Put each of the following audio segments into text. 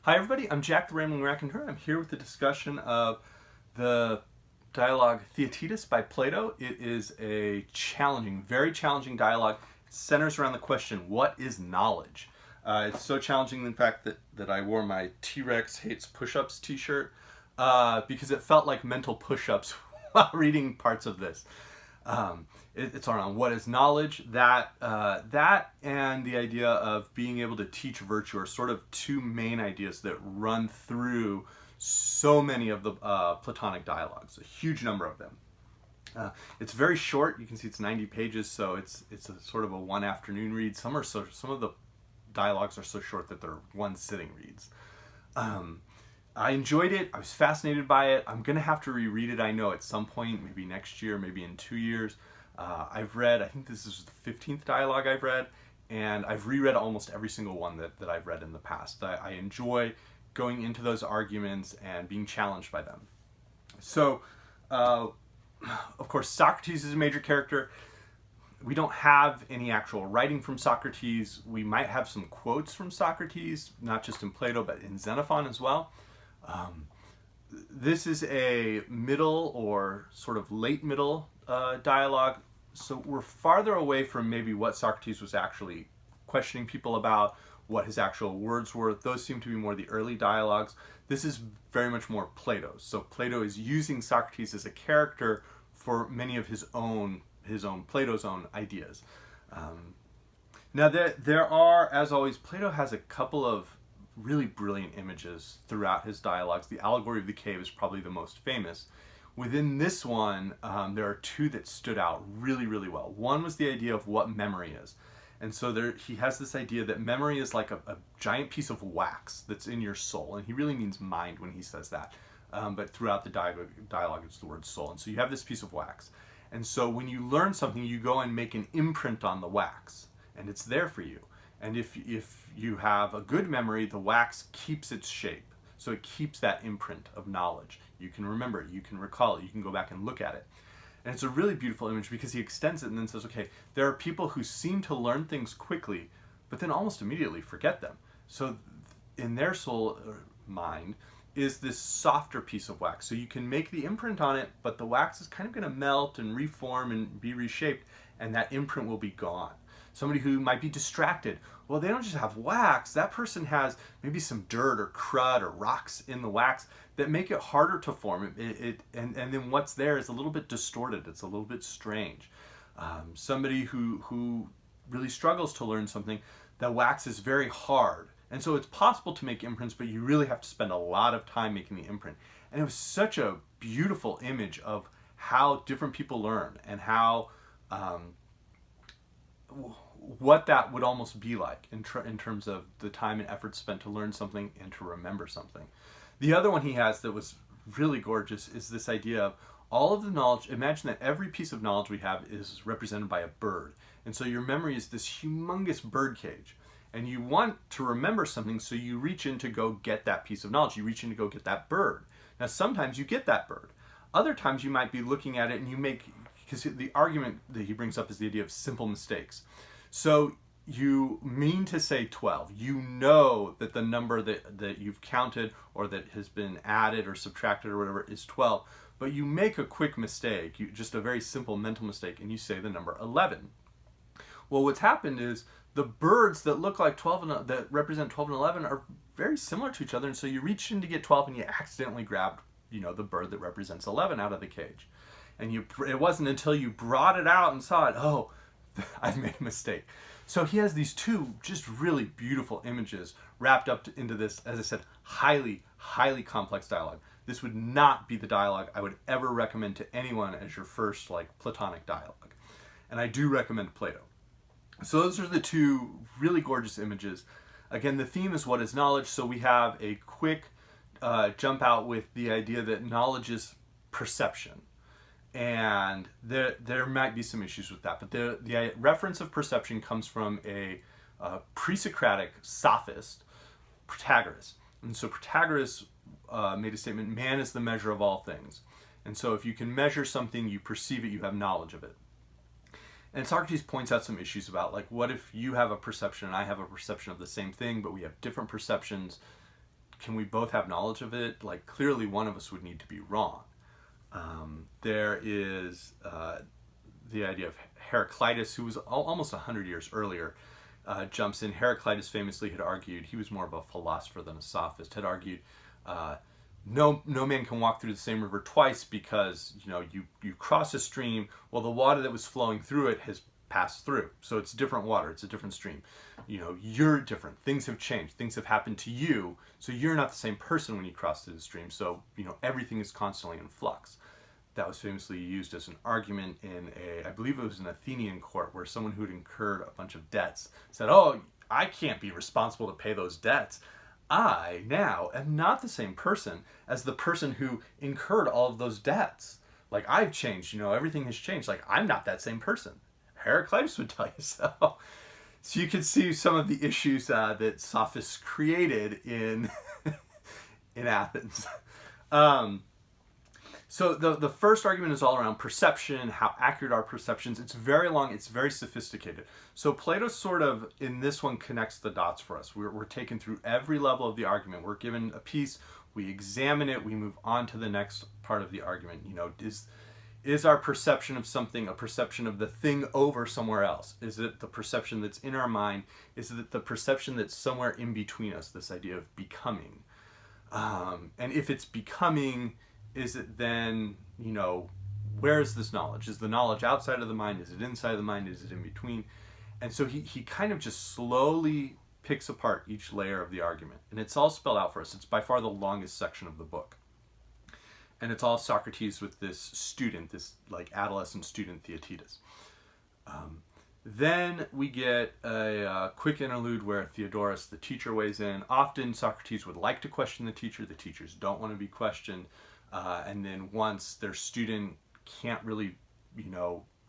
Hi everybody, I'm Jack the Rambling Raconteur. I'm here with the discussion of the dialogue Theaetetus by Plato. It is a challenging, very challenging dialogue. It centers around the question, what is knowledge? It's so challenging, in fact, that I wore my T-Rex Hates Push-Ups t-shirt because it felt like mental push-ups while reading parts of this. It's around what is knowledge, that and the idea of being able to teach virtue are sort of two main ideas that run through so many of the Platonic dialogues, a huge number of them. It's very short. You can see it's 90 pages, so it's a sort of a one afternoon read. Some of the dialogues are so short that they're one sitting reads. I enjoyed it. I was fascinated by it. I'm going to have to reread it, I know, at some point, maybe next year, maybe in 2 years. I've read, I think this is the 15th dialogue I've read, and I've reread almost every single one that I've read in the past. I enjoy going into those arguments and being challenged by them. So, of course, Socrates is a major character. We don't have any actual writing from Socrates. We might have some quotes from Socrates, not just in Plato, but in Xenophon as well. This is a middle or sort of late middle dialogue, so we're farther away from maybe what Socrates was actually questioning people about, what his actual words were. Those seem to be more the early dialogues. This is very much more Plato's. So Plato is using Socrates as a character for many of his own Plato's own ideas. Now there are, as always, Plato has a couple of really brilliant images throughout his dialogues. The allegory of the cave is probably the most famous. Within this one, there are two that stood out really, really well. One was the idea of what memory is. And so he has this idea that memory is like a giant piece of wax that's in your soul. And he really means mind when he says that. But throughout the dialogue, it's the word soul. And so you have this piece of wax. And so when you learn something, you go and make an imprint on the wax. And it's there for you. And if you have a good memory, the wax keeps its shape. So it keeps that imprint of knowledge. You can remember it, you can recall it, you can go back and look at it. And it's a really beautiful image because he extends it and then says, okay, there are people who seem to learn things quickly, but then almost immediately forget them. So in their soul or mind is this softer piece of wax. So you can make the imprint on it, but the wax is kind of going to melt and reform and be reshaped, and that imprint will be gone. Somebody who might be distracted, well, they don't just have wax. That person has maybe some dirt or crud or rocks in the wax that make it harder to form. And then what's there is a little bit distorted. It's a little bit strange. Somebody who really struggles to learn something, the wax is very hard. And so it's possible to make imprints, but you really have to spend a lot of time making the imprint. And it was such a beautiful image of how different people learn and how what that would almost be like in terms of the time and effort spent to learn something and to remember something. The other one he has that was really gorgeous is this idea of all of the knowledge. Imagine that every piece of knowledge we have is represented by a bird. And so your memory is this humongous bird cage. And you want to remember something, so you reach in to go get that piece of knowledge. You reach in to go get that bird. Now sometimes you get that bird. Other times you might be looking at it and you make, because the argument that he brings up is the idea of simple mistakes. So you mean to say 12. You know that the number that you've counted or that has been added or subtracted or whatever is 12. But you make a quick mistake, just a very simple mental mistake, and you say the number 11. Well, what's happened is the birds that look like 12 and that represent 12 and 11 are very similar to each other. And so you reach in to get 12 and you accidentally grabbed, the bird that represents 11 out of the cage. And it wasn't until you brought it out and saw it, oh, I've made a mistake. So he has these two just really beautiful images wrapped up into this, as I said, highly, highly complex dialogue. This would not be the dialogue I would ever recommend to anyone as your first Platonic dialogue. And I do recommend Plato. So those are the two really gorgeous images. Again, the theme is what is knowledge, so we have a quick jump out with the idea that knowledge is perception. And there might be some issues with that, but the reference of perception comes from a pre-Socratic sophist, Protagoras. And so Protagoras made a statement, man is the measure of all things. And so if you can measure something, you perceive it, you have knowledge of it. And Socrates points out some issues about, what if you have a perception and I have a perception of the same thing, but we have different perceptions? can we both have knowledge of it? Like, clearly one of us would need to be wrong. There is the idea of Heraclitus, who was almost 100 years earlier, jumps in. Heraclitus famously had argued, he was more of a philosopher than a sophist, had argued no man can walk through the same river twice, because you cross a stream, well, the water that was flowing through it has passed through, so it's different water, it's a different stream. You're different, things have changed, things have happened to you, so you're not the same person when you cross through the stream. So everything is constantly in flux. That was famously used as an argument in I believe it was an Athenian court, where someone who had incurred a bunch of debts said, oh, I can't be responsible to pay those debts. I now am not the same person as the person who incurred all of those debts. Like, I've changed, everything has changed. Like, I'm not that same person. Heraclitus would tell you so. So you can see some of the issues that sophists created in in Athens. So the first argument is all around perception, how accurate are perceptions. It's very long, it's very sophisticated. So Plato sort of, in this one, connects the dots for us. We're taken through every level of the argument. We're given a piece, we examine it, we move on to the next part of the argument. Is our perception of something a perception of the thing over somewhere else? Is it the perception that's in our mind? Is it the perception that's somewhere in between us, this idea of becoming? And if it's becoming, is it then, where is this knowledge? Is the knowledge outside of the mind? Is it inside of the mind? Is it in between? And so he kind of just slowly picks apart each layer of the argument. And it's all spelled out for us. It's by far the longest section of the book. And it's all Socrates with this student, this like adolescent student, Theaetetus. Then we get a quick interlude where Theodoras, the teacher, weighs in. Often Socrates would like to question the teachers don't want to be questioned. And then once their student can't really,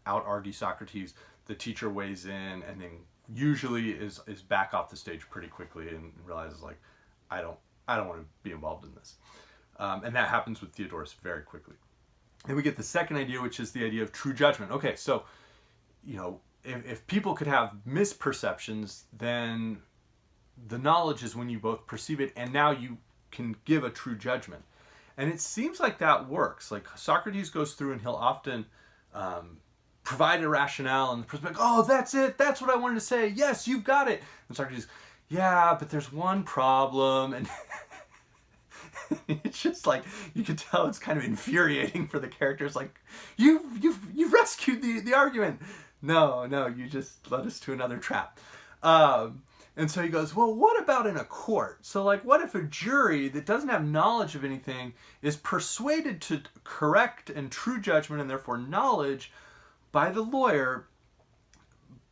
out-argue Socrates, the teacher weighs in and then usually is back off the stage pretty quickly and realizes, like, I don't want to be involved in this. And that happens with Theodorus very quickly. And we get the second idea, which is the idea of true judgment. Okay, so, if people could have misperceptions, then the knowledge is when you both perceive it, and now you can give a true judgment. And it seems like that works. Like, Socrates goes through and he'll often provide a rationale, and the person will be like, oh, that's it, that's what I wanted to say, yes, you've got it. And Socrates, yeah, but there's one problem, and it's just like, you can tell it's kind of infuriating for the characters, like, you've rescued the argument. No, you just led us to another trap. And so he goes, well, what about in a court? So, like, what if a jury that doesn't have knowledge of anything is persuaded to correct and true judgment, and therefore knowledge, by the lawyer,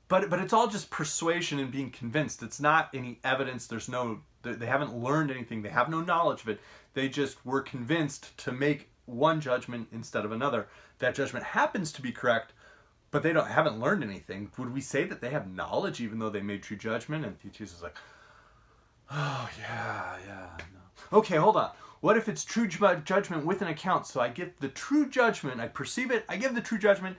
but it's all just persuasion and being convinced. It's not any evidence. They haven't learned anything. They have no knowledge of it. They just were convinced to make one judgment instead of another. That judgment happens to be correct, but they haven't learned anything. Would we say that they have knowledge even though they made true judgment? And Theaetetus is like, oh, yeah, no. Okay, hold on. What if it's true judgment with an account? So I get the true judgment, I perceive it, I give the true judgment,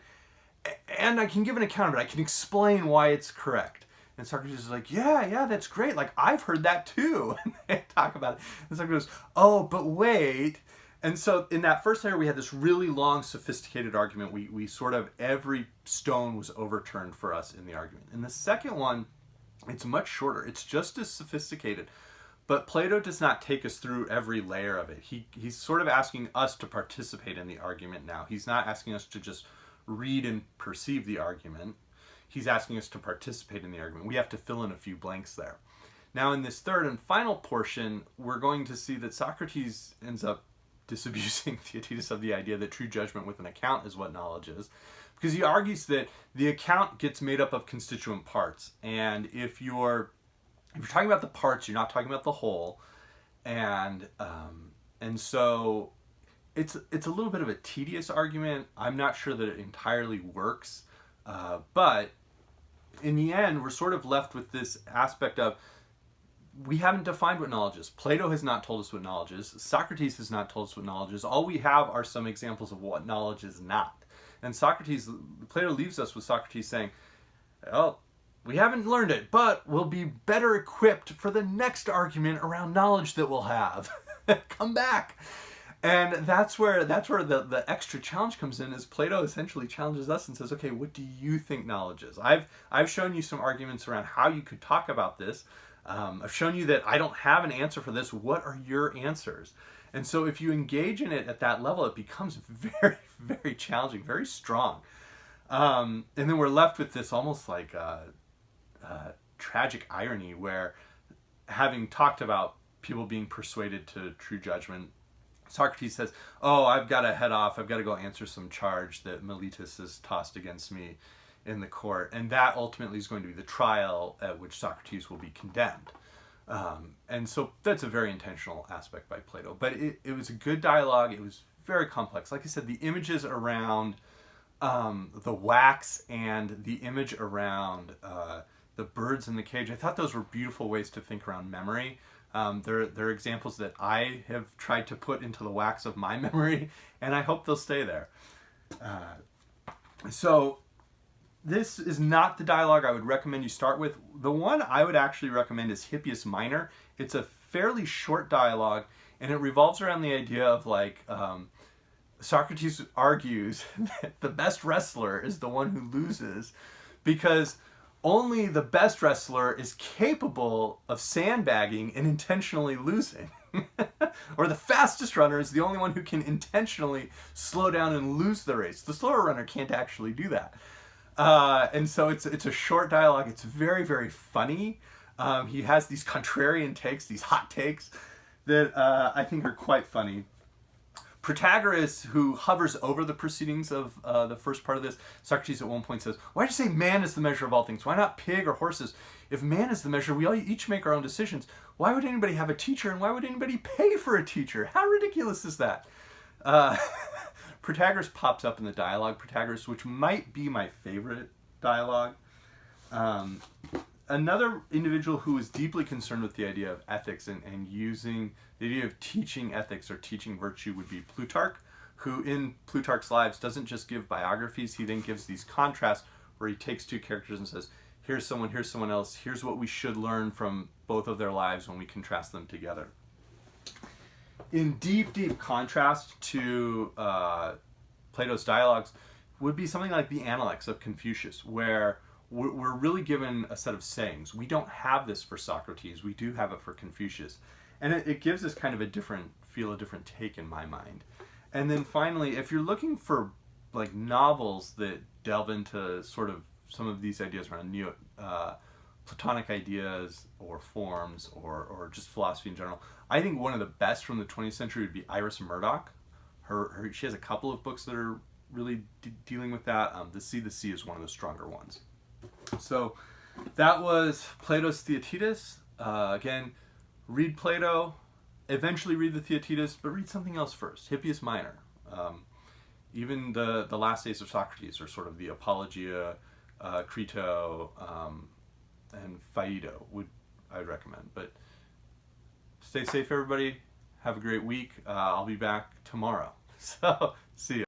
and I can give an account of it. I can explain why it's correct. And Socrates is like, yeah, that's great. Like, I've heard that too. And they talk about it. And Socrates goes, oh, but wait. And so in that first layer, we had this really long, sophisticated argument. We sort of, every stone was overturned for us in the argument. In the second one, it's much shorter. It's just as sophisticated. But Plato does not take us through every layer of it. He's sort of asking us to participate in the argument now. He's not asking us to just read and perceive the argument. He's asking us to participate in the argument. We have to fill in a few blanks there. Now, in this third and final portion, we're going to see that Socrates ends up disabusing Theaetetus of the idea that true judgment with an account is what knowledge is, because he argues that the account gets made up of constituent parts, and if you're talking about the parts, you're not talking about the whole, and so it's a little bit of a tedious argument. I'm not sure that it entirely works, but in the end, we're sort of left with this aspect of, we haven't defined what knowledge is. Plato has not told us what knowledge is. Socrates has not told us what knowledge is. All we have are some examples of what knowledge is not. And Plato leaves us with Socrates saying, well, we haven't learned it, but we'll be better equipped for the next argument around knowledge that we'll have. Come back. And that's where the extra challenge comes in, is Plato essentially challenges us and says, okay, what do you think knowledge is? I've shown you some arguments around how you could talk about this. I've shown you that I don't have an answer for this. What are your answers? And so if you engage in it at that level, it becomes very, very challenging, very strong. And then we're left with this almost like tragic irony, where, having talked about people being persuaded to true judgment, Socrates says, oh, I've got to head off. I've got to go answer some charge that Meletus has tossed against me in the court. And that ultimately is going to be the trial at which Socrates will be condemned. And so that's a very intentional aspect by Plato. But it was a good dialogue. It was very complex. Like I said, the images around the wax and the image around the birds in the cage, I thought those were beautiful ways to think around memory. They're examples that I have tried to put into the wax of my memory, and I hope they'll stay there. So this is not the dialogue I would recommend you start with. The one I would actually recommend is Hippias Minor. It's a fairly short dialogue, and it revolves around the idea of Socrates argues that the best wrestler is the one who loses, because only the best wrestler is capable of sandbagging and intentionally losing. Or the fastest runner is the only one who can intentionally slow down and lose the race. The slower runner can't actually do that. And so it's a short dialogue. It's very, very funny. He has these contrarian takes, these hot takes that I think are quite funny. Protagoras, who hovers over the proceedings of the first part of this, Socrates at one point says, why do you say man is the measure of all things? Why not pig or horses? If man is the measure, we all each make our own decisions. Why would anybody have a teacher, and why would anybody pay for a teacher? How ridiculous is that? Protagoras pops up in the dialogue. Protagoras, which might be my favorite dialogue. Another individual who is deeply concerned with the idea of ethics and using the idea of teaching ethics or teaching virtue would be Plutarch, who in Plutarch's Lives doesn't just give biographies, he then gives these contrasts where he takes two characters and says, here's someone else, here's what we should learn from both of their lives when we contrast them together. In deep, deep contrast to Plato's dialogues would be something like the Analects of Confucius, where we're really given a set of sayings. We don't have this for Socrates. We do have it for Confucius. And it gives us kind of a different feel, a different take in my mind. And then finally, if you're looking for novels that delve into sort of some of these ideas around Platonic ideas or forms or just philosophy in general, I think one of the best from the 20th century would be Iris Murdoch. She has a couple of books that are really dealing with that. The Sea is one of the stronger ones. So that was Plato's Theaetetus. Again, read Plato, eventually read the Theaetetus, but read something else first. Hippias Minor. Even the last days of Socrates are sort of the Apologia, Crito, and Phaedo I'd recommend. But stay safe, everybody. Have a great week. I'll be back tomorrow. So, see you.